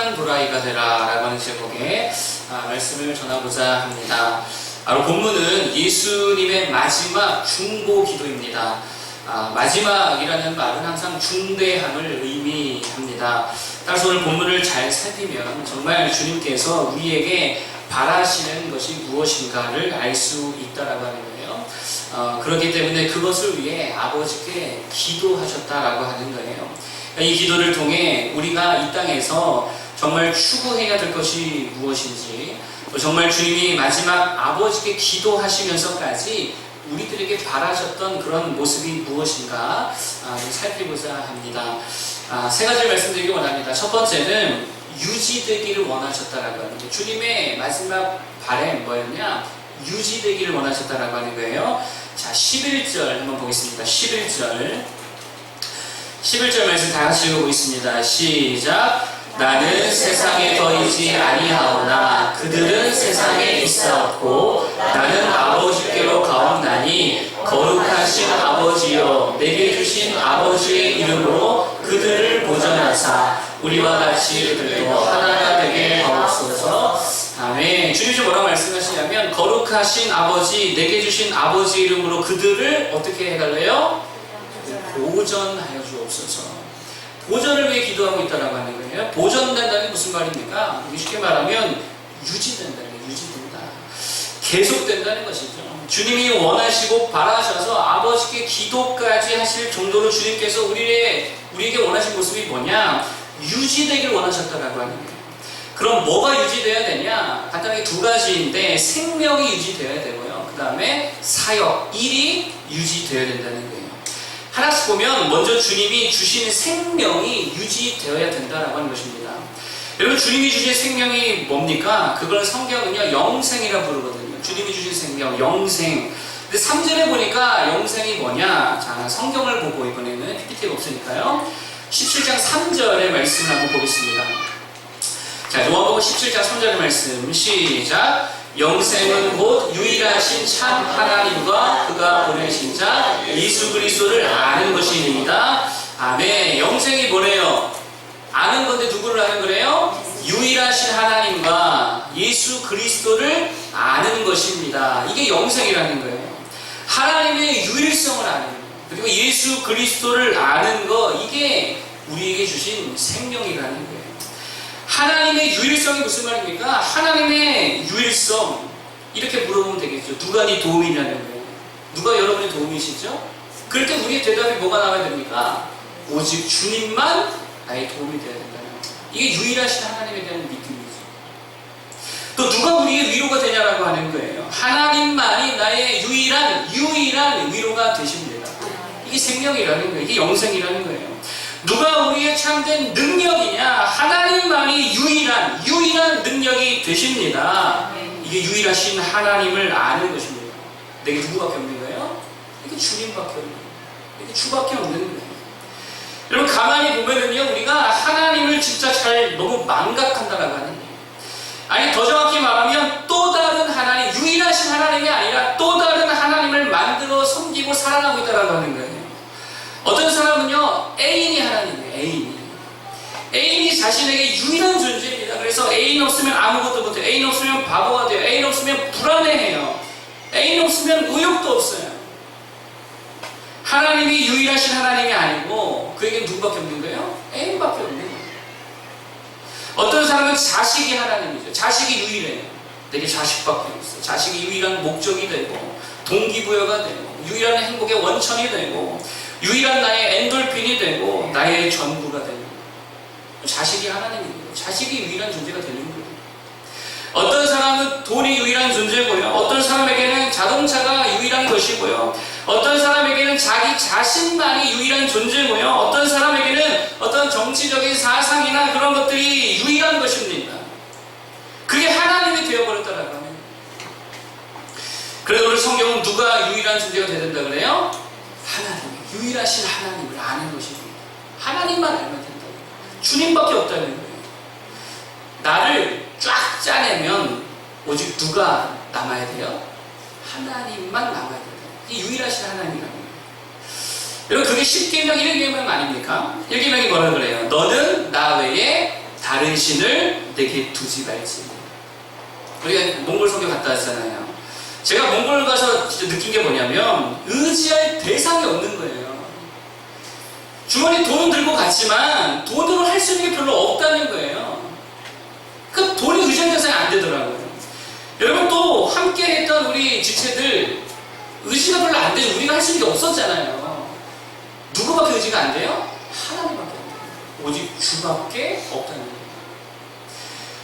선한 도라이가 되라 라고 하는 제목의 말씀을 전하고자 합니다. 바로 본문은 예수님의 마지막 중보 기도입니다. 마지막이라는 말은 항상 중대함을 의미합니다. 따라서 오늘 본문을 잘 살피면 정말 주님께서 우리에게 바라시는 것이 무엇인가를 알 수 있다라고 하는 거예요. 그렇기 때문에 그것을 위해 아버지께 기도하셨다라고 하는 거예요. 이 기도를 통해 우리가 이 땅에서 정말 추구해야 될 것이 무엇인지, 또 정말 주님이 마지막 아버지께 기도하시면서까지 우리들에게 바라셨던 그런 모습이 무엇인가 살피고자 합니다. 세 가지를 말씀드리기 원합니다. 첫 번째는 유지되기를 원하셨다라고 하는 거예요. 주님의 마지막 바람 뭐였냐? 유지되기를 원하셨다라고 하는 거예요. 자, 11절 한번 보겠습니다. 11절 말씀 다 같이 읽어보겠습니다. 시작. 나는 세상에 거이지 아니하오나 그들은 세상에 있사옵고 나는 아버지께로 가옵나니 거룩하신 아버지여 내게 주신 아버지의 이름으로 그들을 보전하사 우리와 같이 그들도 하나가 되게 하옵소서. 아멘. 주님이 뭐라고 말씀하시냐면 거룩하신 아버지, 내게 주신 아버지 이름으로 그들을 어떻게 해달래요? 보전하여 주옵소서. 보전을 위해 기도하고 있다라고 하는 거예요. 보전된다는 게 무슨 말입니까? 쉽게 말하면 유지된다는 거예요. 유지된다. 계속된다는 것이죠. 주님이 원하시고 바라셔서 아버지께 기도까지 하실 정도로 주님께서 우리에게 원하신 모습이 뭐냐? 유지되길 원하셨다라고 하는 거예요. 그럼 뭐가 유지되어야 되냐? 간단하게 두 가지인데 생명이 유지되어야 되고요. 그 다음에 사역, 일이 유지되어야 된다는 거예요. 하나씩 보면 먼저 주님이 주신 생명이 유지되어야 된다라고 하는 것입니다. 여러분, 주님이 주신 생명이 뭡니까? 그걸 성경은요 영생이라 부르거든요. 주님이 주신 생명, 영생. 근데 3절에 보니까 영생이 뭐냐? 자, 성경을 보고 이번에는 PPT가 없으니까요 17장 3절의 말씀을 한번 보겠습니다. 자, 요한복음 17장 3절의 말씀 시작. 영생은 곧 유일하신 참 하나님과 그가 보내신 자 예수 그리스도를 아는 것이니이다. 아멘. 영생이 뭐래요? 아는 건데 누구를 아는 거래요? 유일하신 하나님과 예수 그리스도를 아는 것입니다. 이게 영생이라는 거예요. 하나님의 유일성을 아는 거예요. 그리고 예수 그리스도를 아는 거, 이게 우리에게 주신 생명이라는 거예요. 하나님의 유일성이 무슨 말입니까? 하나님의 유일성, 이렇게 물어보면 되겠죠. 누가 네 도움이냐는 거예요. 누가 여러분의 도움이시죠? 그럴 때 우리의 대답이 뭐가 나와야 됩니까? 오직 주님만 나의 도움이 되어야 된다는 거예요. 이게 유일하신 하나님에 대한 믿음이죠. 또 누가 우리의 위로가 되냐라고 하는 거예요. 하나님만이 나의 유일한 위로가 되십니다. 이게 생명이라는 거예요. 이게 영생이라는 거예요. 누가 우리의 참된 능력이냐? 하나님만이 유일한 능력이 되십니다. 이게 유일하신 하나님을 아는 것입니다. 내게 누구밖에 없는 거예요? 이게 주님밖에 없는 거예요. 이게 주밖에 없는 거예요. 여러분, 가만히 보면은요, 우리가 하나님을 진짜 잘 너무 망각한다라고 하는 거예요. 아니, 더 정확히 말하면 또 다른 하나님, 유일하신 하나님이 아니라 또 다른 하나님을 만들어 섬기고 살아가고 있다라고 하는 거예요. 어떤 사람은요, 애인이 하나님이에요. 애인이 자신에게 유일한 존재입니다. 그래서 애인 없으면 아무것도 못해요. 애인 없으면 바보가 돼요. 애인 없으면 불안해해요. 애인 없으면 의욕도 없어요. 하나님이 유일하신 하나님이 아니고 그에게 누구밖에 없는 거예요? 애인밖에 없는 거예요. 어떤 사람은 자식이 하나님이죠. 자식이 유일해요. 내게 자식밖에 없어요. 자식이 유일한 목적이 되고 동기부여가 되고 유일한 행복의 원천이 되고 유일한 나의 엔돌핀이 되고 나의 전부가 되는 거예요. 자식이 하나님이에요. 자식이 유일한 존재가 되는 거예요. 어떤 사람은 돈이 유일한 존재고요. 어떤 사람에게는 자동차가 유일한 것이고요. 어떤 사람에게는 자기 자신만이 유일한 존재고요. 어떤 사람에게는 어떤 정치적인 사상이나 그런 것들이 유일한 것입니다. 그게 하나님이 되어버렸다라고 하는 거예요. 그래서 우리 성경은 누가 유일한 존재가 되야 된다 그래요? 하나님. 유일하신 하나님을 아는 것입니다. 하나님만 알면 된다고. 주님밖에 없다는 거예요. 나를 쫙 짜내면 오직 누가 남아야 돼요? 하나님만 남아야 된다. 이게 유일하신 하나님이라는 거예요. 여러분, 그게 10계명 1계명 아닙니까? 1계명이 뭐라 그래요? 너는 나 외에 다른 신을 내게 두지 말지. 우리가 몽골 선교 갔다 왔잖아요. 제가 몽골 가서 진짜 느낀 게 뭐냐면 의지할 대상이 없는 거예요. 주머니 돈 들고 갔지만 돈으로 할 수 있는 게 별로 없다는 거예요. 그 돈이 의지할 대상이 안 되더라고요. 여러분, 또 함께 했던 우리 지체들 의지가 별로 안 되죠. 우리가 할 수 있는 게 없었잖아요. 누구밖에 의지가 안 돼요? 하나님밖에 안 돼요. 오직 주밖에 없다는 거예요.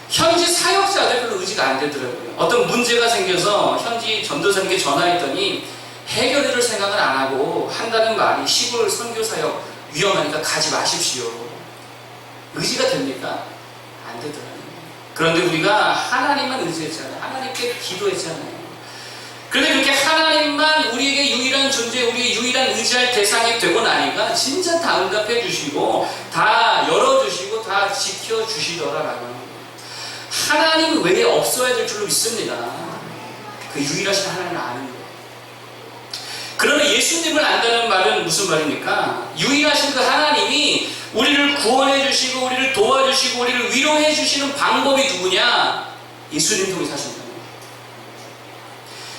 현지 사역자들 별로 의지가 안 되더라고요. 어떤 문제가 생겨서 현지 전도사님께 전화했더니 해결해줄 생각은 안 하고 한다는 말이 시골 선교사역 위험하니까 가지 마십시오. 의지가 됩니까? 안 되더라고요. 그런데 우리가 하나님만 의지했잖아요. 하나님께 기도했잖아요. 그런데 그렇게 하나님만 우리에게 유일한 존재, 우리의 유일한 의지할 대상이 되고 나니까 진짜 다 응답해 주시고 다 열어주시고 다 지켜주시더라라는, 하나님 외에 없어야 될 줄로 믿습니다. 그 유일하신 하나님을 아는 거예요. 그러나 예수님을 안다는 말은 무슨 말입니까? 유일하신 그 하나님이 우리를 구원해 주시고 우리를 도와주시고 우리를 위로해 주시는 방법이 누구냐? 예수님 통해서 하신다는 거예요.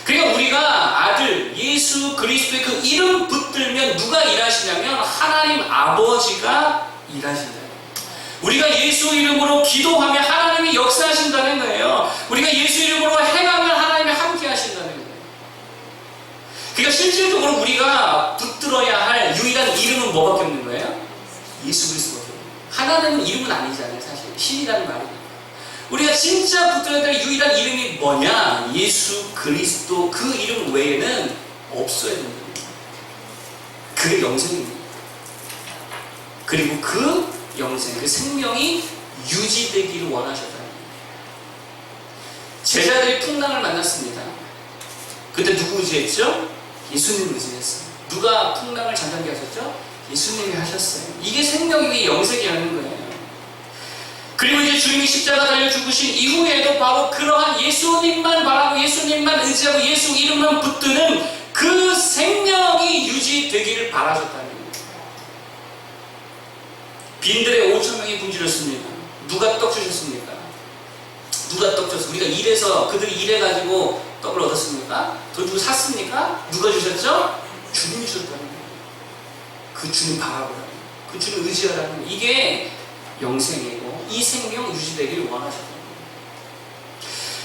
그러니까 우리가 아들 예수 그리스도의 그 이름 붙들면 누가 일하시냐면 하나님 아버지가 일하신다. 우리가 예수 이름으로 기도하면 하나님이 역사하신다는 거예요. 우리가 예수 이름으로 행하면 하나님이 함께 하신다는 거예요. 그러니까 실질적으로 우리가 붙들어야 할 유일한 이름은 뭐밖에 없는 거예요? 예수 그리스도밖에 없는 거예요. 하나님은 이름은 아니잖아요. 사실 신이라는 말이니까. 우리가 진짜 붙들어야 될 유일한 이름이 뭐냐? 예수 그리스도. 그 이름 외에는 없어야 된다. 그게 영생입니다. 그리고 그 영생, 그 생명이 유지되기를 원하셨다는 거예요. 제자들이 풍랑을 만났습니다. 그때 누구 의지했죠? 예수님 의지했어요. 누가 풍랑을 잠잠케 하셨죠? 예수님이 하셨어요. 이게 생명이 영생이라는 거예요. 그리고 이제 주님이 십자가 달려 죽으신 이후에도 바로 그러한 예수님만 바라고 예수님만 의지하고 예수 이름만 붙드는 그 생명이 유지되기를 바라셨다는 거예요. 빈들에 5,000명이 굶주렸습니다. 누가 떡 주셨습니까? 누가 떡 줬어? 우리가 일해서 그들이 일해가지고 떡을 얻었습니까? 돈 주고 샀습니까? 누가 주셨죠? 주님이 주셨다는 거예요. 그 주님 바라보라는 거예요. 그 주님 의지하라는 거예요. 이게 영생이고 이 생명 유지되기를 원하셨다는 거예요.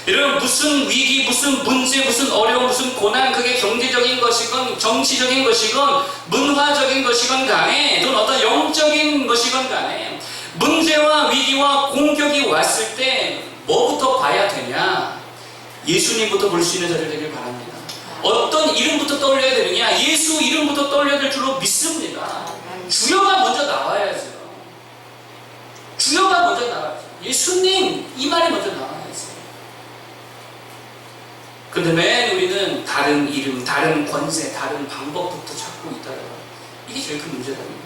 여러분, 무슨 위기, 무슨 문제, 무슨 어려움, 무슨 고난, 그게 경제적인 것이건 정치적인 것이건 문화적인 것이건 간에 또는 어떤 영적인 것이건 간에 문제와 위기와 공격이 왔을 때 뭐부터 봐야 되냐? 예수님부터 볼 수 있는 자들 되길 바랍니다. 어떤 이름부터 떠올려야 되느냐? 예수 이름부터 떠올려야 될 줄로 믿습니다. 주여가 먼저 나와야죠. 주여가 먼저 나와야죠. 예수님 이 말이 먼저 나와야죠. 근데 맨 우리는 다른 이름, 다른 권세, 다른 방법부터 찾고 있다는 거예요. 이게 제일 큰 문제랍니다.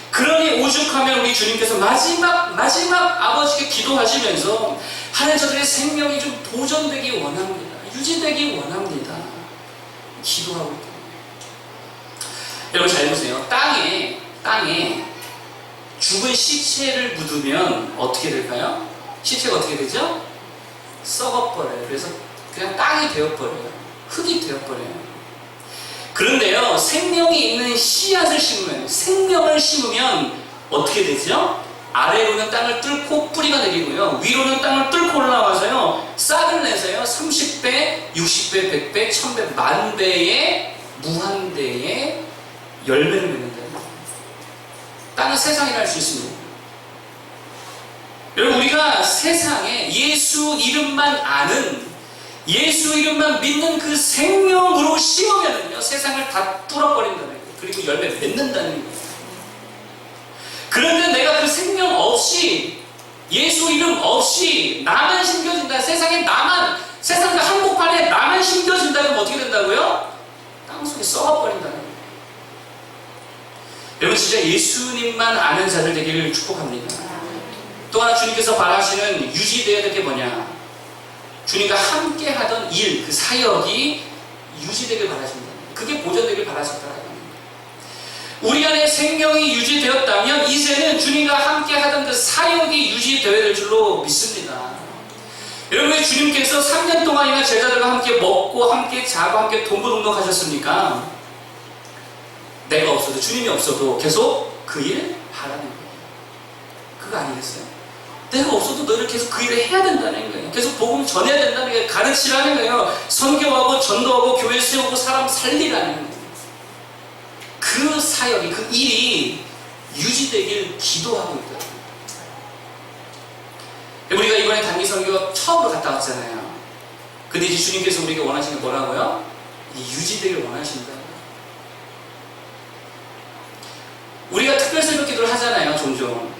그러니 오죽하면 우리 주님께서 마지막 아버지께 기도하시면서 하나님 저들의 생명이 좀 보존되기 원합니다. 유지되기 원합니다. 기도하고 있다. 여러분 잘 보세요. 땅에 죽은 시체를 묻으면 어떻게 될까요? 시체가 어떻게 되죠? 썩어버려요. 그래서 그냥 땅이 되어버려요. 흙이 되어버려요. 그런데요, 생명이 있는 씨앗을 심으면, 생명을 심으면 어떻게 되죠? 아래로는 땅을 뚫고 뿌리가 내리고요, 위로는 땅을 뚫고 올라와서요, 싹을 내서요, 30배, 60배, 100배, 1000배, 만배의 무한대의 열매를 맺는다. 땅은 세상이라 할 수 있습니다. 여러분, 우리가 세상에 예수 이름만 아는, 예수 이름만 믿는 그 생명으로 심으면요, 세상을 다 뚫어버린다는 거예요. 그리고 열매 맺는다는 거예요. 그런데 내가 그 생명 없이, 예수 이름 없이 나만 심겨진다, 세상에 세상 그 한복판에 나만 심겨진다면 어떻게 된다고요? 땅속에 썩어버린다는 거예요. 여러분, 진짜 예수님만 아는 자들 되기를 축복합니다. 또 하나 주님께서 바라시는 유지되어야 될 게 뭐냐? 주님과 함께 하던 일, 그 사역이 유지되길 바라십니다. 그게 보존되길 바라셨다는 겁니다. 우리 안에 생명이 유지되었다면 이제는 주님과 함께 하던 그 사역이 유지되어야 될 줄로 믿습니다. 여러분, 주님께서 3년 동안이나 제자들과 함께 먹고 함께 자고 함께 동고동락하셨습니까? 내가 없어도, 주님이 없어도 계속 그 일 하라는 거예요. 그거 아니겠어요? 내가 없어도 너를 계속 그 일을 해야 된다는 거예요. 계속 복음 전해야 된다는 거예요. 가르치라는 거예요. 선교하고 전도하고 교회 세우고 사람 살리라는 거예요. 그 사역이, 그 일이 유지되길 기도하고 있다. 우리가 이번에 단기 선교 처음으로 갔다 왔잖아요. 근데 이제 주님께서 우리가 원하시는 게 뭐라고요? 유지되길 원하신다. 우리가 특별 새벽 기도를 하잖아요, 종종.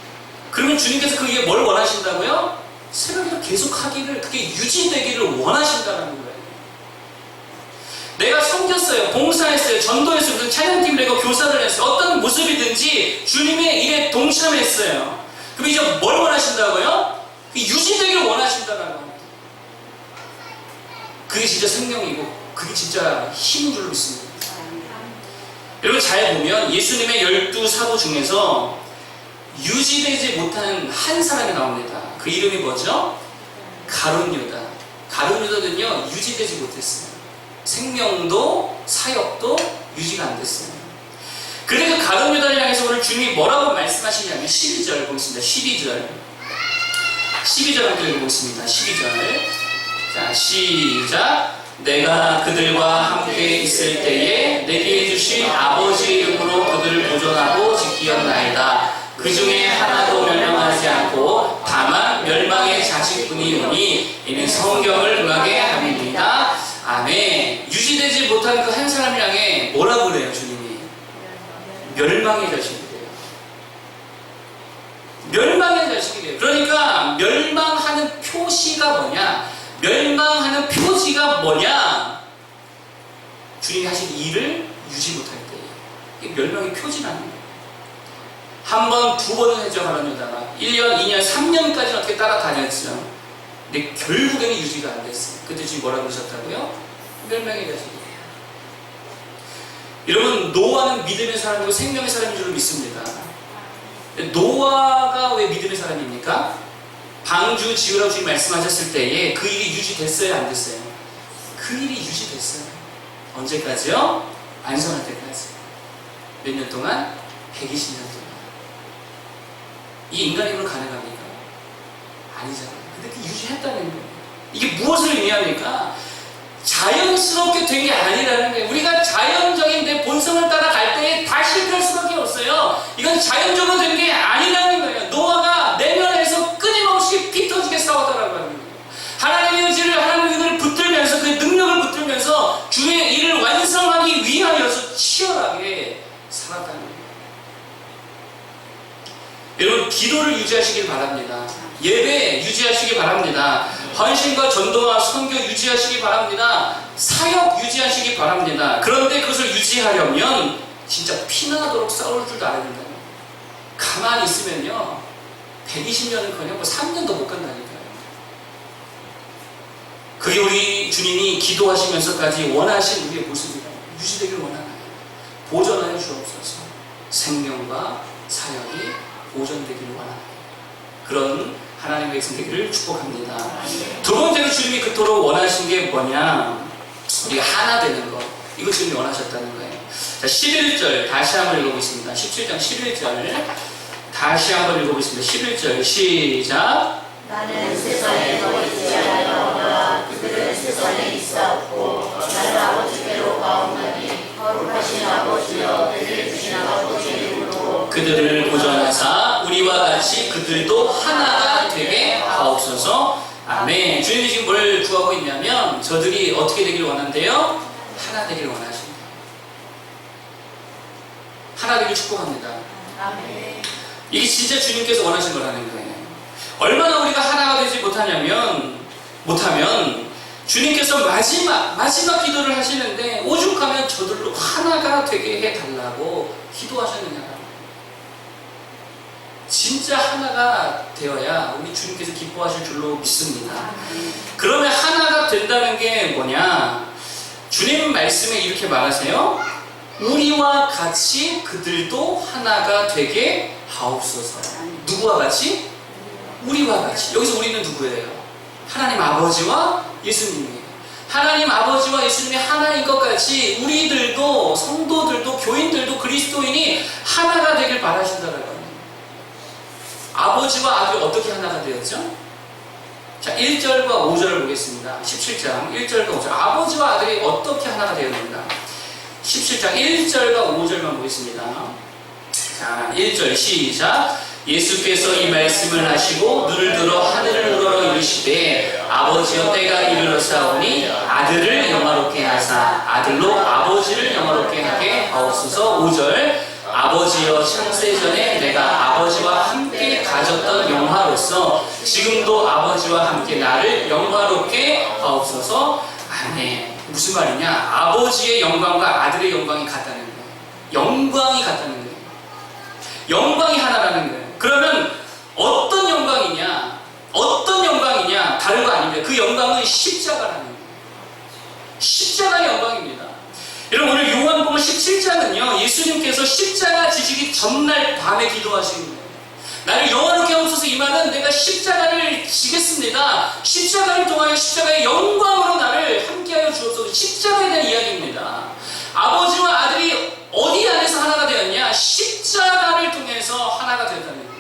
그러면 주님께서 그게 뭘 원하신다고요? 새벽 기도 계속 하기를, 그게 유지되기를 원하신다는 거예요. 내가 섬겼어요, 봉사했어요, 전도했어요, 무슨 찬양팀을 하고 교사를 했어요. 어떤 모습이든지 주님의 일에 동참했어요. 그럼 이제 뭘 원하신다고요? 유지되기를 원하신다는 겁니다. 그게 진짜 생명이고 그게 진짜 힘인 줄로 믿습니다. 여러분, 잘 보면 예수님의 12사도 중에서 유지되지 못한 한 사람이 나옵니다. 그 이름이 뭐죠? 가룟 유다. 가룟 유다는요, 유지되지 못했어요. 생명도 사역도 유지가 안 됐어요. 그런데 그 가룟 유다를 향해서 오늘 주님이 뭐라고 말씀하시냐면 12절 보겠습니다. 12절 함께 읽어보겠습니다. 12절. 자, 시작. 내가 그들과 함께 있을 때에 내게 주신 아버지 이름으로 그들을 보존하고 지키었나이다. 그 중에 하나도 멸망하지 않고 다만 멸망의 자식뿐이오니 이는 성경을 응하게 함입니다. 아멘. 유지되지 못한 그 한 사람을 향해 뭐라고 그래요, 주님이? 멸망의 자식이래요. 멸망의 자식이래요. 그러니까 멸망하는 표시가 뭐냐? 멸망하는 표지가 뭐냐? 주님이 하신 일을 유지 못할 때 이게 멸망의 표지라는 거예요. 한 번, 두 번은 했죠, 가룟 유다가. 1년, 2년, 3년까지는 어떻게 따라다녔죠. 근데 결국에는 유지가 안 됐어요. 그때 주님 뭐라고 그러셨다고요? 멸망의 자식이에요. 여러분, 노아는 믿음의 사람이고 생명의 사람인 줄 믿습니다. 노아가 왜 믿음의 사람입니까? 방주 지으라고 주님 말씀하셨을 때에 그 일이 유지됐어요, 안 됐어요? 그 일이 유지됐어요. 언제까지요? 안성할 때까지. 몇 년 동안? 120년 동안. 이게 인간의 힘으로 가능합니까? 아니잖아요. 근데 그 유지했다는 거예요. 이게 무엇을 의미합니까? 자연스럽게 된 게 아니라는 거예요. 우리가 자연적인 내 본성을 따라갈 때 다 실패할 수밖에 없어요. 이건 자연적으로 된 게 아니라는 거예요. 노아가 내면에서 끊임없이 피 터지게 싸웠다라고 하는 거예요. 하나님의 의지를, 하나님의 의지를 붙들면서 그 능력을 붙들면서 주의 일을 완성하기 위하여서 치열하게 살았다는 거예요. 여러분, 기도를 유지하시길 바랍니다. 예배 유지하시기 바랍니다. 헌신과 전도와 선교 유지하시기 바랍니다. 사역 유지하시기 바랍니다. 그런데 그것을 유지하려면 진짜 피나도록 싸울 줄도 알아야 된다는 거예요. 가만히 있으면요 120년은커녕 3년도 못 간다니까요. 그게 우리 주님이 기도하시면서까지 원하신 우리의 모습이다. 유지되길 원하나요? 보존하여 주옵소서. 생명과 사역이 보존되기를 원하나요? 그런 하나님의 백성 되기를 축복합니다. 두 번째로 주님이 그토록 원하신 게 뭐냐? 우리가 하나 되는 것. 이거 주님이 원하셨다는 거예요. 자, 11절 다시 한번 읽어보겠습니다. 17장 11절 다시 한번 읽어보겠습니다. 11절 시작. 나는 세상에 너희지 아니하오나 그들은 세상에 있사옵고 나는 아버지께로 가옵나니 거룩하신 아버지여 내게 주신 아버지 이름으로 그들을 보존하사 우리와 같이 그들도 하나가 되게 하옵소서. 아멘. 주님이 지금 뭘 구하고 있냐면 저들이 어떻게 되길 원한대요? 하나 되길 원하십니다. 하나 되길 축복합니다. 아멘. 이게 진짜 주님께서 원하신 거라는 거예요. 얼마나 우리가 하나가 되지 못하면 주님께서 마지막 기도를 하시는데 오죽하면 저들로 하나가 되게 해달라고 기도하셨느냐. 진짜 하나가 되어야 우리 주님께서 기뻐하실 줄로 믿습니다. 그러면 하나가 된다는 게 뭐냐? 주님 말씀에 이렇게 말하세요. 우리와 같이 그들도 하나가 되게 하옵소서. 누구와 같이? 우리와 같이. 여기서 우리는 누구예요? 하나님 아버지와 예수님이에요. 하나님 아버지와 예수님이 하나인 것 같이 우리들도, 성도들도, 교인들도, 그리스도인이 하나가 되길 바라신다는 거예요. 아버지와 아들이 어떻게 하나가 되었죠? 자, 1절과 5절을 보겠습니다. 17장 1절과 5절. 아버지와 아들이 어떻게 하나가 되었는가? 17장 1절과 5절만 보겠습니다. 자, 1절 시작. 예수께서 이 말씀을 하시고 눈을 들어 하늘을 우러러 이르시되 아버지여 때가 이르렀사오니 아들을 영화롭게 하사 아들로 아버지를 영화롭게 하게 하옵소서. 5절 아버지여 창세전에 내가 아버지와 함께 가졌던 영화로서 지금도 아버지와 함께 나를 영화롭게 하옵소서. 아멘. 무슨 말이냐? 아버지의 영광과 아들의 영광이 같다는 거예요. 영광이 같다는 거예요. 영광이 하나라는 거예요. 그러면 어떤 영광이냐? 어떤 영광이냐? 다른 거 아닙니다. 그 영광은 십자가라는 거예요. 십자가의 영광입니다. 여러분, 오늘 요한복음 17장은요, 예수님께서 십자가 지시기 전날 밤에 기도하신 거예요. 나를 영화롭게 하옵소서. 이 말은 내가 십자가를 지겠습니다. 십자가를 통하여 십자가의 영광으로 나를 함께하여 주옵소서. 십자가에 대한 이야기입니다. 아버지와 아들이 어디 안에서 하나가 되었냐? 십자가를 통해서 하나가 되었다는 거예요.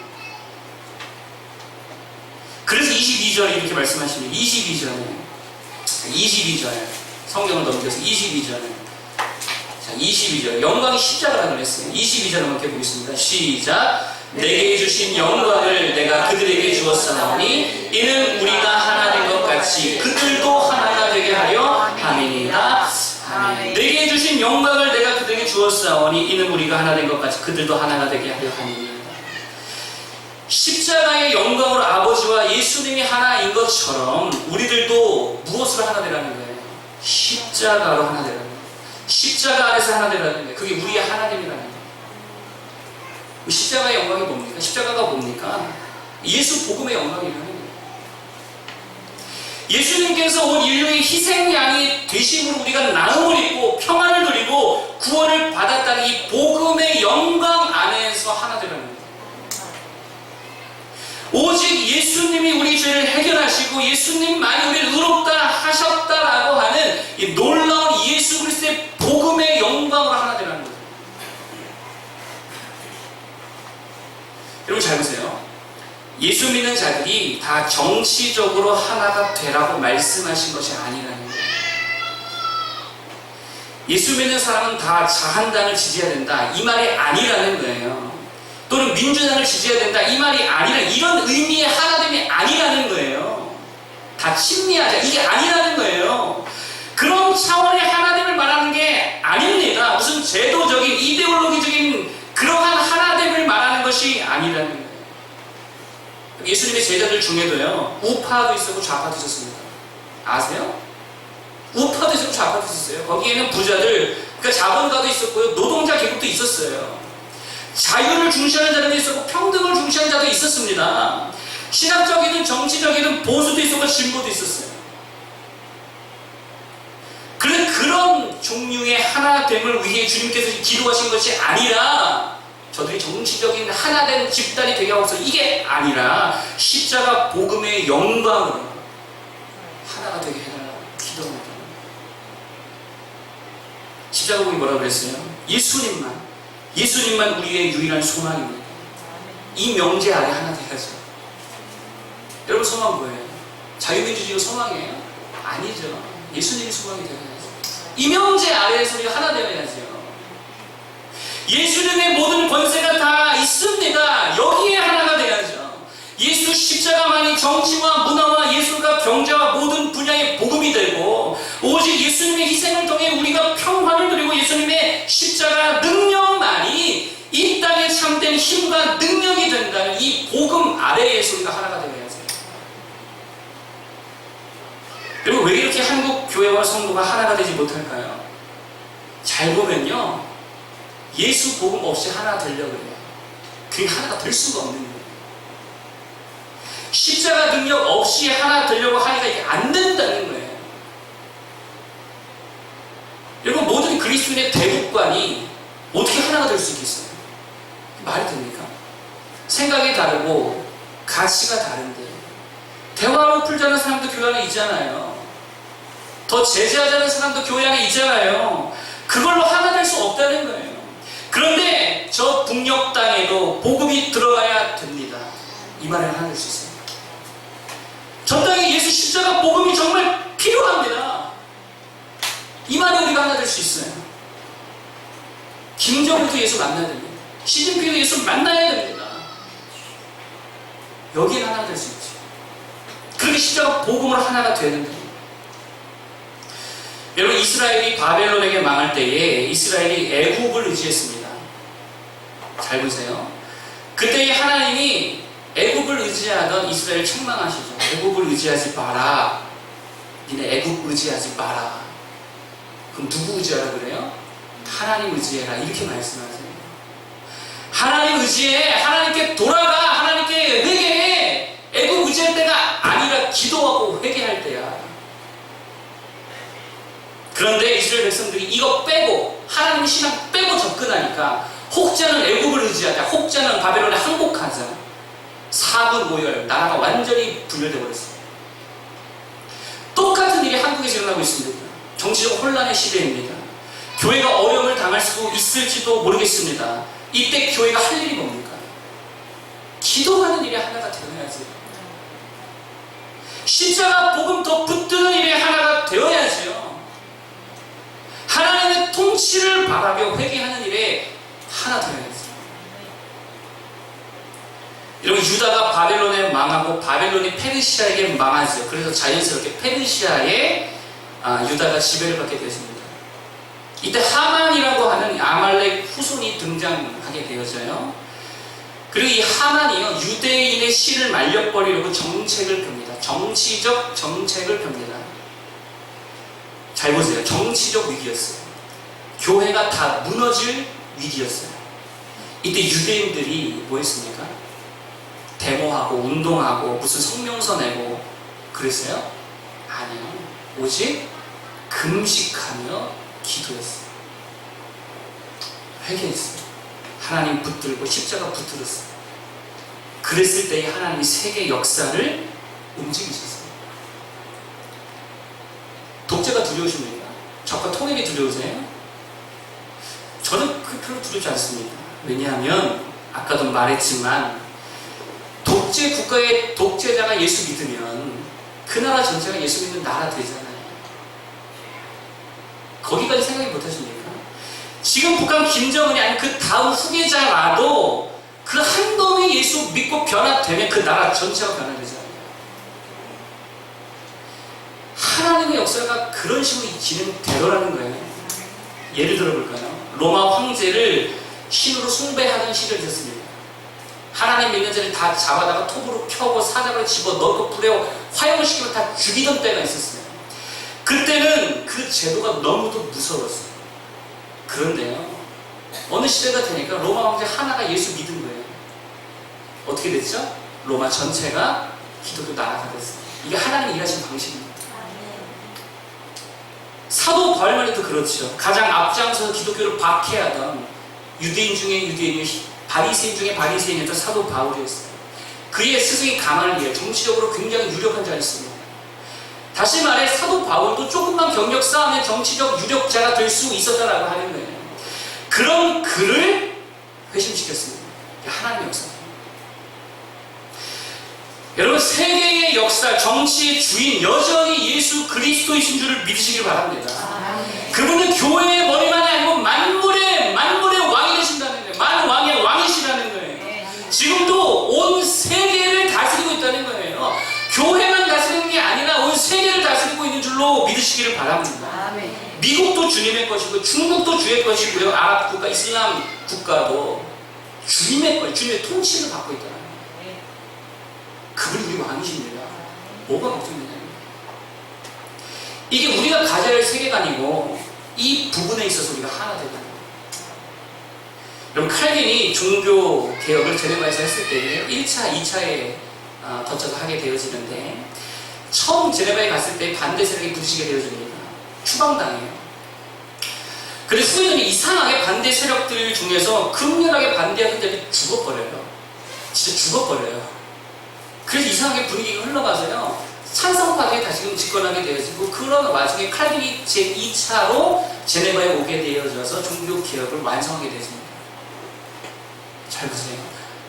그래서 22절에 이렇게 말씀하십니다. 22절 성경을 넘겨서 22절. 자, 22절 영광이 십자가라고 그랬어요. 22절을 함께 보겠습니다. 시작. 내게 주신 영광을 내가 그들에게 주었사오니 이는 우리가 하나 된 것 같이 그들도 하나가 되게 하려 함이니라. 아멘. 내게 주신 영광을 내가 그들에게 주었사오니 이는 우리가 하나 된 것 같이 그들도 하나가 되게 하려 함이니라. 십자가의 영광으로 아버지와 예수님이 하나인 것처럼 우리들도 무엇으로 하나 되라는 거예요? 십자가로 하나 되라는 거예요. 십자가 안에서 하나 되라는 거예요. 그게 우리의 하나됨이라는 거예요. 십자가의 영광이 뭡니까? 십자가가 뭡니까? 예수 복음의 영광이라는 거예요. 예수님께서 온 인류의 희생양이 되심으로 우리가 나음을 입고 평안을 누리고 구원을 받았다는 이 복음의 영광 안에서 하나 되라는 거예요. 오직 예수님이 우리 죄를 해결하시고 예수님만이 우리를 의롭다 하셨다라고 하는 이 놀라운 예수 그리스도의 복음의 영광으로 하나 되라는 거예요. 여러분 잘 보세요. 예수 믿는 자들이 다 정치적으로 하나가 되라고 말씀하신 것이 아니라는 거예요. 예수 믿는 사람은 다 자한당을 지지해야 된다, 이 말이 아니라는 거예요. 또는 민주당을 지지해야 된다, 이 말이 아니라, 이런 의미의 하나됨이 아니라는 거예요. 다 친미하자, 이게 아니라는 거예요. 그런 차원의 하나됨을 말하는 게 아닙니다. 무슨 제도적인 이데올로기적인 그러한 하나됨을 말하는 것이 아니라는 거예요. 예수님의 제자들 중에도요, 우파도 있었고 좌파도 있었습니다. 아세요? 우파도 있었고 좌파도 있었어요. 거기에는 부자들, 그러니까 자본가도 있었고요, 노동자 계급도 있었어요. 자유를 중시하는 자들도 있었고 평등을 중시하는 자도 있었습니다. 신학적이든 정치적이든 보수도 있었고 진보도 있었어요. 그런데 그런 종류의 하나됨을 위해 주님께서 기도하신 것이 아니라 저들이 정치적인 하나된 집단이 되게 하고서, 이게 아니라 십자가 복음의 영광으로 하나가 되게 해달라고 기도합니다. 십자가 복음이 뭐라고 그랬어요? 예수님만 우리의 유일한 소망입니다. 이 명제 아래 하나 돼야죠. 여러분 소망 뭐예요? 자유민주주의가 소망이에요? 아니죠. 예수님이 소망이 되어야죠. 이 명제 아래에서 우리가 하나 되어야죠. 예수님의 모든 권세가 다 있습니다. 여기에 하나가 돼야죠. 예수 십자가만이 정치와 문화와 예술과 경제와 모든 분야의 복음이 되고, 오직 예수님의 희생을 통해 우리가 평화를 누리고 예수님의 십자가 능력만이 이 땅에 참된 힘과 능력이 된다는 이 복음 아래에서 우리가 하나가 되어야죠. 그리고 왜 이렇게 한국 교회와 성도가 하나가 되지 못할까요? 잘 보면요, 예수 복음 없이 하나 되려고 해요. 그게 하나가 될 수가 없는 거예요. 십자가 능력 없이 하나 되려고 하니까 이게 안 된다는 거예요. 여러분, 모든 그리스도인의 대국관이 어떻게 하나가 될 수 있겠어요? 말이 됩니까? 생각이 다르고 가치가 다른데 대화로 풀자는 사람도 교회 안에 있잖아요. 더 제재하자는 사람도 교회 안에 있잖아요. 그걸로 하나 될 수 없다는 거예요. 그런데 저 북녘 땅에도 복음이 들어가야 됩니다. 이 말을 하나 될 수 있어요. 저 땅에 예수 십자가 복음이 정말 필요합니다. 이 말에 우리가 하나 될 수 있어요. 김정은도 예수 만나야 됩니다. 시진핑도 예수 만나야 됩니다. 여기에 하나 될 수 있죠. 그렇게 십자가 복음으로 하나가 되는 거예요. 여러분, 이스라엘이 바벨론에게 망할 때에 이스라엘이 애굽을 의지했습니다. 잘 보세요. 그때에 하나님이 애굽을 의지하던 이스라엘 책망하시죠. 애굽을 의지하지 마라. 니네 애굽 의지하지 마라. 그럼 누구 의지하라 그래요? 하나님 의지해라. 이렇게 말씀하세요. 하나님 의지해. 하나님께 돌아가. 하나님께 회개해. 애굽 의지할 때가 아니라 기도하고 회개할 때야. 그런데 이스라엘 백성들이 이거 빼고 하나님 신앙 빼고 접근하니까 혹자는 애굽을 의지하자, 혹자는 바벨론에 항복하자. 사분 오열, 나라가 완전히 분열되어 버렸어요. 똑같은 일이 한국에서 일어나고 있습니다. 정치적 혼란의 시대입니다. 교회가 어려움을 당할 수 있을지도 모르겠습니다. 이때 교회가 할 일이 뭡니까? 기도하는 일이 하나가 되어야지. 십자가 복음 더 붙드는 일이 하나가 되어야지요. 하나님의 통치를 바라며 회개하는 일에 하나 되어야지. 여러분, 유다가 바벨론에 망하고 바벨론이 페르시아에게 망하죠. 그래서 자연스럽게 페르시아에 유다가 지배를 받게 되었습니다. 이때 하만이라고 하는 아말렉 후손이 등장하게 되어져요. 그리고 이 하만이요, 유대인의 씨를 말려버리려고 정책을 펴니다. 정치적 정책을 펴니다. 잘 보세요. 정치적 위기였어요. 교회가 다 무너질 위기였어요. 이때 유대인들이 뭐 했습니까? 데모하고 운동하고 무슨 성명서 내고 그랬어요? 아니요. 오직 금식하며 기도했어요. 회개했어요. 하나님 붙들고 십자가 붙들었어요. 그랬을 때에 하나님이 세계 역사를 움직이셨어요. 독재가 두려우십니까? 적과 통일이 두려우세요? 저는 그 별로 두렵지 않습니다. 왜냐하면 아까도 말했지만 독재 국가의 독재자가 예수 믿으면 그 나라 전체가 예수 믿는 나라 되잖아요. 거기까지 생각이 못하십니까? 지금 북한 김정은이 아닌 그 다음 후계자라도 그 한 놈이 예수 믿고 변화되면 그 나라 전체가 변화되잖아요. 하나님의 역사가 그런 식으로 진행되더라는 거예요. 예를 들어볼까요? 로마 황제를 신으로 숭배하던 시절이 있었습니다. 하나님 믿는 자를 다 잡아다가 톱으로 펴고 사자로 집어넣고 불에 화형을 시키고 다 죽이던 때가 있었어요. 그때는 그 제도가 너무도 무서웠어요. 그런데요, 어느 시대가 되니까 로마 황제 하나가 예수 믿은 거예요. 어떻게 됐죠? 로마 전체가 기독교 나라가 됐어요. 이게 하나님이 일하신 방식입니다. 사도 바울만 해도 그렇죠. 가장 앞장서서 기독교를 박해하던 유대인 중에 유대인이, 바리새인 중에 바리새인이었던 사도 바울이었어요. 그의 스승이 가말리엘, 정치적으로 굉장히 유력한 자였습니다. 다시 말해 사도 바울도 조금만 경력 쌓으면 정치적 유력자가 될 수 있었다라고 하는 거예요. 그런 그를 회심시켰습니다. 하나님의 역사입니다. 여러분, 세계의 역사, 정치의 주인 여전히 예수 그리스도이신 줄을 믿으시길 바랍니다. 그분은 교회의 머리만이 아니고 만물의 왕이 되신다는 거예요. 만왕의 왕이시라는 거예요. 지금도 온 세계를 다스리고 있다는 거예요. 교회만 다스리는 게 아니라 온 세계를 다스리고 있는 줄로 믿으시기를 바랍니다. 미국도 주님의 것이고 중국도 주의 것이고요. 아랍 국가, 이슬람 국가도 주님의 거예요. 주님의 통치를 받고 있다는 거예요. 그분이 우리 왕이십니다. 뭐가 걱정되냐면 이게 우리가 가져야 할 세계관이고 이 부분에 있어서 우리가 하나 되는 거예요. 여러분, 칼빈이 종교 개혁을 제네바에서 했을 때 1차, 2차에 거쳐서 하게 되어지는데 처음 제네바에 갔을 때 반대 세력이 부딪히게 되어집니다. 추방당해요. 그래서 후에는 이상하게 반대 세력들 중에서 극렬하게 반대하는 자들이 죽어버려요. 진짜 죽어버려요. 그래서 이상하게 분위기가 흘러가서요, 찬성파에 다시금 집권하게 되어지고, 그런 와중에 칼빈이 제2차로 제네바에 오게 되어져서 종교개혁을 완성하게 되어집니다. 잘 보세요.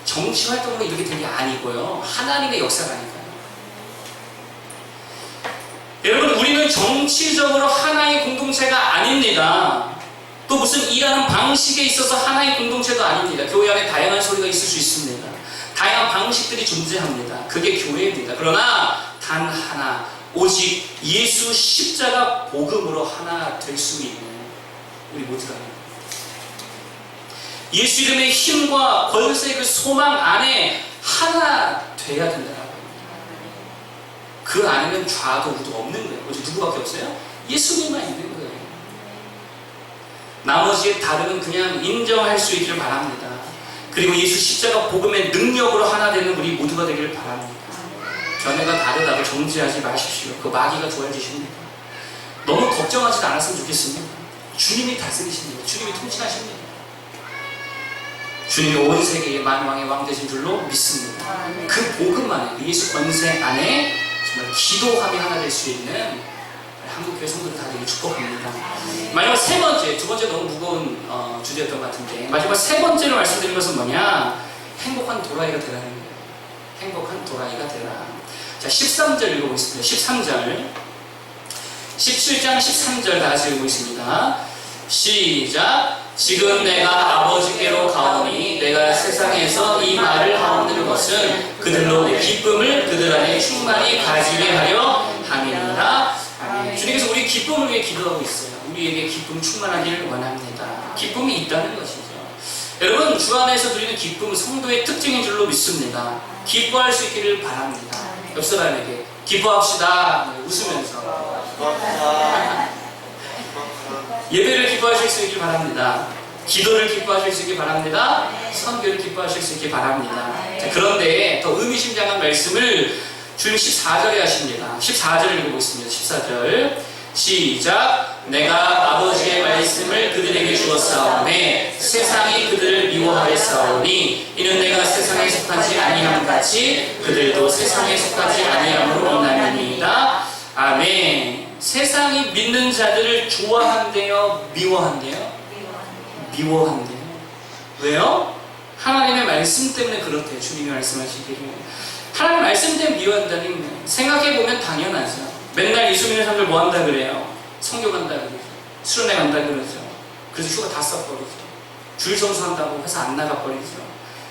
정치 활동으로 이렇게 된 게 아니고요, 하나님의 역사라니까요. 여러분, 우리는 정치적으로 하나의 공동체가 아닙니다. 또 무슨 일하는 방식에 있어서 하나의 공동체도 아닙니다. 교회 안에 다양한 소리가 있을 수 있습니다. 다양한 방식들이 존재합니다. 그게 교회입니다. 그러나 단 하나, 오직 예수 십자가 복음으로 하나 될 수 있는 우리 모두가 예수 이름의 힘과 권세의 그 소망 안에 하나 돼야 된다는 겁니다. 그 안에는 좌도 우도 없는 거예요. 오직 누구밖에 없어요? 예수님만 있는 거예요. 나머지의 다름은 그냥 인정할 수 있기를 바랍니다. 그리고 예수 십자가 복음의 능력으로 하나 되는 우리 모두가 되기를 바랍니다. 견해가 다르다고 정지하지 마십시오. 그 마귀가 좋아지십니다. 너무 걱정하지 않았으면 좋겠습니다. 주님이 다스리십니다. 주님이 통치하십니다. 주님이 온 세계의 만왕의 왕 되신 줄로 믿습니다. 그 복음 안에, 그 예수 권세 안에 정말 기도함이 하나 될 수 있는 한국교회 성도들 다 되길 축복합니다. 마지막 세 번째, 두 번째 너무 무거운 주제였던 것 같은데, 마지막 세 번째로 말씀드린 것은 뭐냐? 행복한 도라이가 되라는 거예요. 행복한 도라이가 되라. 자, 13절 읽어보겠습니다. 13절. 17장 13절 다 같이 읽어보겠습니다. 시작. 지금 내가 아버지께로 가오니 내가 세상에서 이 말을 하옵는 것은 그들로 내 기쁨을 그들 안에 충만히 가지게 하려 함이니라. 아멘. 주님께서 우리 기쁨을 위해 기도하고 있어요. 우리에게 기쁨 충만하기를 원합니다. 기쁨이 있다는 것이죠. 여러분, 주 안에서 누리는 기쁨은 성도의 특징인 줄로 믿습니다. 기뻐할 수 있기를 바랍니다. 옆 사람에게 기뻐합시다. 웃으면서 예배를 기뻐하실 수 있길 바랍니다. 기도를 기뻐하실 수 있길 바랍니다. 선교를 기뻐하실 수 있길 바랍니다. 자, 그런데 더 의미심장한 말씀을 주님 14절에 하십니다. 14절을 읽어보겠습니다. 14절 시작. 내가 아버지의 말씀을 그들에게 주었사오매 세상이 그들을 미워하였사오니 이는 내가 세상에 속하지 아니함 같이 그들도 세상에 속하지 아니함으로 원하느니이다. 아멘. 세상이 믿는 자들을 좋아한대요? 미워한대요? 미워한대요. 왜요? 하나님의 말씀 때문에 그렇대요. 주님이 말씀하시기를. 하나님의 말씀 때문에 미워한다는 거예요. 생각해보면 당연하죠. 맨날 예수 믿는 사람들 뭐 한다 그래요? 성교 간다 그러죠. 수련회 간다 그러죠. 그래서 휴가 다 써버리죠. 주일 성수한다고 회사 안 나가버리죠.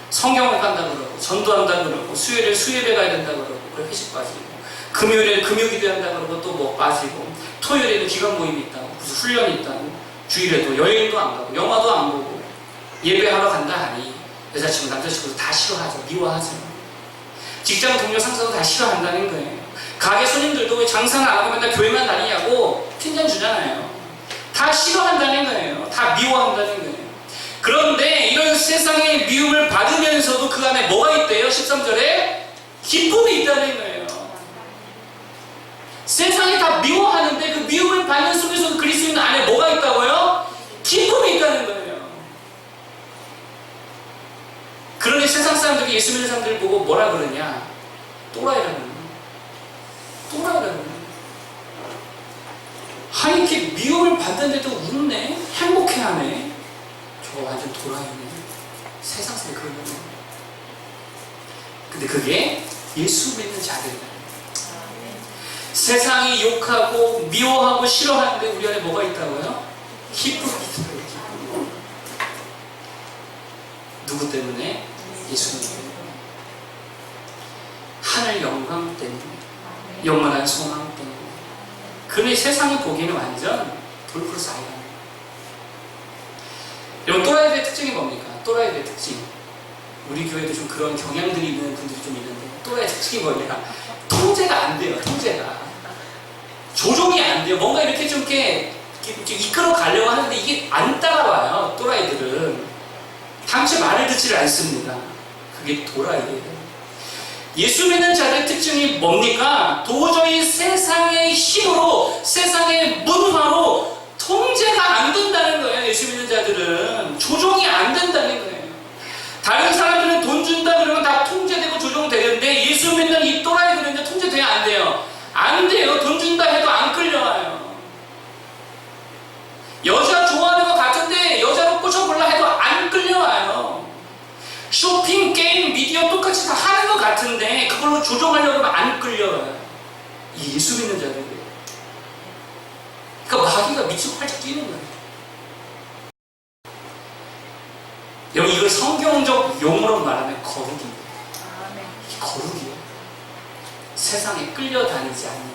성경을 간다 그러고 전도한다 그러고 수요일에 수예배 가야 된다 그러고 그래 회식 빠지고 금요일에 금요기도 한다 그러고 또 뭐 빠지고 토요일에는 기관 모임이 있다고 무슨 훈련이 있다고 주일에도 여행도 안 가고 영화도 안 보고 예배하러 간다 하니 여자친구 남자친구도 다 싫어하죠. 미워하죠. 직장 동료 상사도 다 싫어한다는 거예요. 가게 손님들도 왜 장사는 안 하고 맨날 교회만 다니냐고 핀잔 주잖아요. 다 싫어한다는 거예요. 다 미워한다는 거예요. 그런데 이런 세상의 미움을 받으면서도 그 안에 뭐가 있대요? 13절에 기쁨이 있다는 거예요. 세상이 다 미워하는데 그 미움을 받는 속에서도 그리스도인 안에 뭐가 있다고요? 기쁨이 있다는 거예요. 그러니 세상 사람들이 예수 믿는 사람들을 보고 뭐라 그러냐? 또라이라는 거예요. 또라이라는 거예요. 아니 이렇게 미움을 받는데도 웃네? 행복해하네? 저 완전 도라이네. 세상 사람이 그런 거예요. 근데 그게 예수 믿는 자들이에요. 세상이 욕하고 미워하고 싫어하는데 우리 안에 뭐가 있다고요? 기쁨이 있어요. 기쁨. 누구 때문에? 예수님 때문에. 하늘 영광 때문에. 영원한 소망 때문에. 그러니 세상이 보기에는 완전 돌풀 사이다. 여러분, 또라이들의 특징이 뭡니까? 또라이들의 특징. 우리 교회도 좀 그런 경향들이 있는 분들이 좀 있는데 또라이의 특징이 뭐냐? 통제가 안 돼요. 통제가. 조종이 안 돼요. 뭔가 이렇게 좀 이렇게 이끌어 가려고 하는데 이게 안 따라와요. 또라이들은. 당시 말을 듣지를 않습니다. 그게 또라이예요. 예수 믿는 자들의 특징이 뭡니까? 도저히 세상의 힘으로, 세상의 문화로 통제가 안 된다는 거예요. 자들은 조종이 안 된다는 거예요. 다른 사람들은 돈 준다 그러면 다 통제되고 조종되는데 예수 믿는 이 또라이들은 통제돼야 안 돼요. 안 돼요. 돈 준다 해도 안 끌려와요. 여자 좋아하는 것 같은데 여자로 꼬셔볼라 해도 안 끌려와요. 쇼핑, 게임, 미디어 똑같이 다 하는 것 같은데 그걸로 조종하려고 하면 안 끌려와요. 이 예수 믿는 자들이에요. 그러니까 마귀가 미치고 활짝 뛰는 거예요. 여러분 이걸 성경적 용어로 말하면 거룩입니다. 이 거룩이요. 세상에 끌려다니지 않는.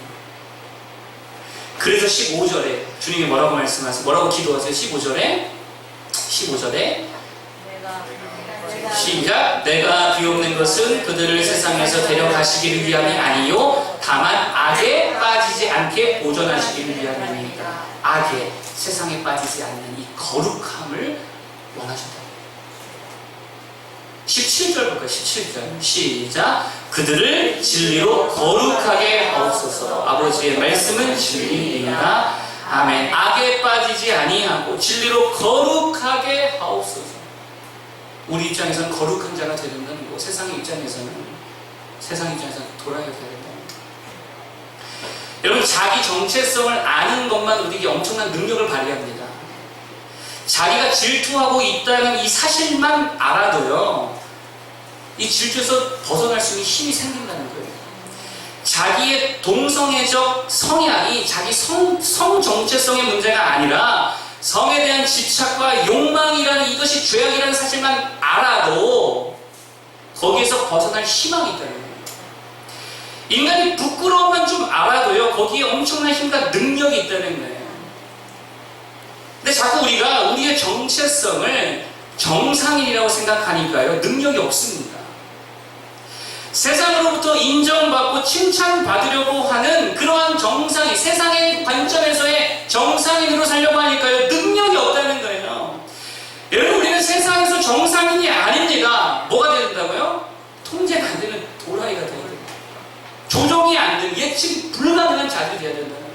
그래서 15절에 주님이 뭐라고 말씀하세요? 뭐라고 기도하세요? 15절에 시작. 내가 비옵는 것은 그들을 세상에서 데려가시기를 위함이 아니요 다만 악에 빠지지 않게 보존하시기를 위함이니까. 악에, 세상에 빠지지 않는 이 거룩함을 원하셨다. 17절 볼까요? 17절 시작. 그들을 진리로 거룩하게 하옵소서. 아버지의 말씀은 진리이니라. 아멘. 악에 빠지지 아니하고 진리로 거룩하게 하옵소서. 우리 입장에서는 거룩한 자가 되야 된다는 거고 세상 입장에서는 도라이가 되야 된다는 거예요. 여러분 자기 정체성을 아는 것만 우리에게 엄청난 능력을 발휘합니다. 자기가 질투하고 있다는 이 사실만 알아도요, 이 질투에서 벗어날 수 있는 힘이 생긴다는 거예요. 자기의 동성애적 성향이 자기 성 정체성의 문제가 아니라 성에 대한 집착과 욕망이라는 이것이 죄악이라는 사실만 알아도 거기에서 벗어날 희망이 있다는 거예요. 인간이 부끄러움만 좀 알아도요, 거기에 엄청난 힘과 능력이 있다는 거예요. 근데 자꾸 우리가 우리의 정체성을 정상인이라고 생각하니까요, 능력이 없습니다. 세상으로부터 인정받고 칭찬받으려고 하는 그러한 정상인, 세상의 관점에서의 정상인으로 살려고 하니까요, 능력이 없다는 거예요. 여러분, 우리는 세상에서 정상인이 아닙니다. 뭐가 돼야 된다고요? 통제가 안 되는 도라이가 돼야 됩니다. 조종이 안 되는, 예측이 불가능한 자들이 돼야 된다는 거예요.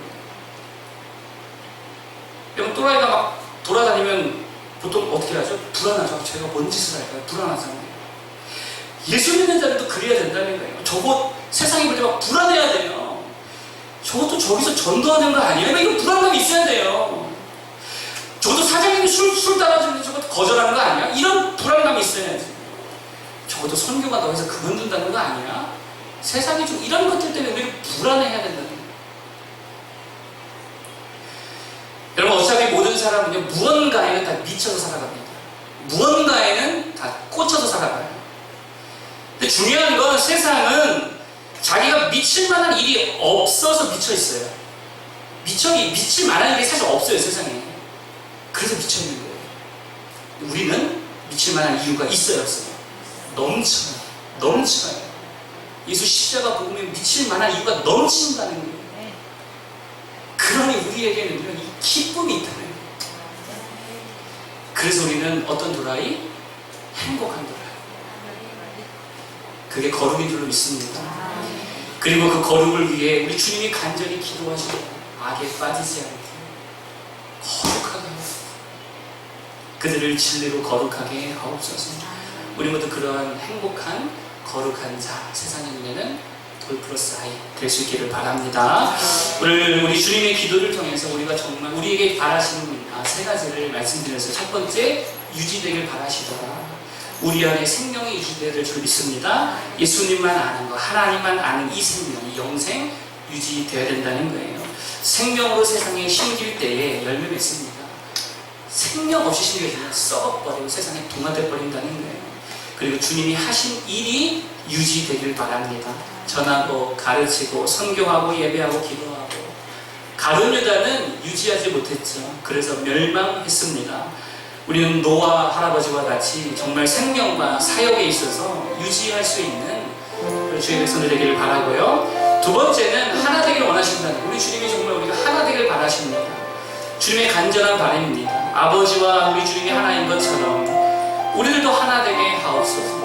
여러분, 또라이가 막 돌아다니면 보통 어떻게 하죠? 불안하죠. 제가 뭔 짓을 할까요? 불안하잖아요. 예수 믿는 자들도 그래야 된다는 거예요. 저거 세상이 볼 때 막 불안해야 돼요. 저것도 저기서 전도하는 거 아니에요? 이거 불안감이 있어야 돼요. 저것도 사장님이 술 따라주는데 저것도 거절하는 거 아니야? 이런 불안감이 있어야지. 저것도 선교가 너에서 그만둔다는 거 아니야? 세상이 좀 이런 것들 때문에 우리가 불안해야 된다는 거예요. 여러분, 어차피 모든 사람은요, 무언가에는 다 미쳐서 살아갑니다. 무언가에는 다 꽂혀서 살아가요. 근데 중요한 건 세상은 자기가 미칠 만한 일이 없어서 미쳐 있어요. 미칠 만한 일이 사실 없어요, 세상에. 그래서 미쳐 있는 거예요. 우리는 미칠 만한 이유가 있어요, 없어요? 넘쳐요. 예수 십자가 복음에 미칠 만한 이유가 넘친다는 거예요. 그러니 우리에게는 이 기쁨이 있다는 거예요. 그래서 우리는 어떤 도라이? 행복한 도라이. 그게 거룩인 줄로 믿습니다. 그리고 그 거룩을 위해 우리 주님이 간절히 기도하시고 악에 빠지지 않게 거룩하게 하옵소서. 그들을 진리로 거룩하게 하옵소서. 우리 모두 그러한 행복한 거룩한 자, 세상의 눈에는 돌 플러스 아이 될 수 있기를 바랍니다. 오늘 우리 주님의 기도를 통해서 우리가 정말 우리에게 바라시는 세 가지를 말씀드렸어요. 첫 번째, 유지되길 바라시더라. 우리 안에 생명이 유지되어야 될 줄 믿습니다. 예수님만 아는 거, 하나님만 아는 이 생명, 이 영생 유지되어야 된다는 거예요. 생명으로 세상에 심길 때에 열매 맺습니다. 생명 없이 심겨지면 썩어버리고 세상에 동화돼 버린다는 거예요. 그리고 주님이 하신 일이 유지되길 바랍니다. 전하고 가르치고 선교하고 예배하고 기도하고. 가룟 유다는 유지하지 못했죠. 그래서 멸망했습니다. 우리는 노아 할아버지와 같이 정말 생명과 사역에 있어서 유지할 수 있는 주의 백성들 되기를 바라고요. 두 번째는 하나 되기를 원하신다는, 우리 주님이 정말 우리가 하나 되기를 바라십니다. 주님의 간절한 바람입니다. 아버지와 우리 주님이 하나인 것처럼 우리들도 하나 되게 하옵소서.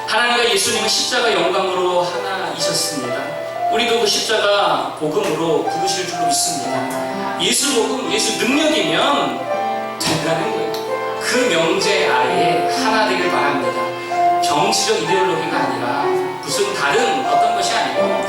하나님과 예수님은 십자가 영광으로 하나이셨습니다. 우리도 그 십자가 복음으로 부르실 줄로 믿습니다. 예수 복음, 예수 능력이면 된다는 거예요. 그 명제 아래에 하나 되길 바랍니다. 정치적 이데올로기가 아니라 무슨 다른 어떤 것이 아니고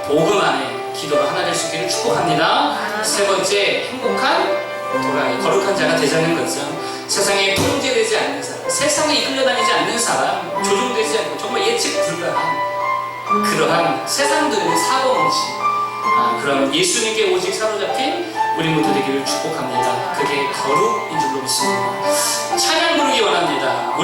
복음 안에 기도로 하나 될 수 있기를 축복합니다. 세 번째, 행복한 도라이, 거룩한 자가 되자는 것은 세상에 통제되지 않는 사람, 세상에 이끌려다니지 않는 사람, 조종되지 않고 정말 예측 불가한 그러한 세상들의 사고방식, 그런 예수님께 오직 사로잡힌 우리 모두 되기를 축복합니다. 그게 거룩인 줄로 믿습니다. 찬양 부르기 원합니다.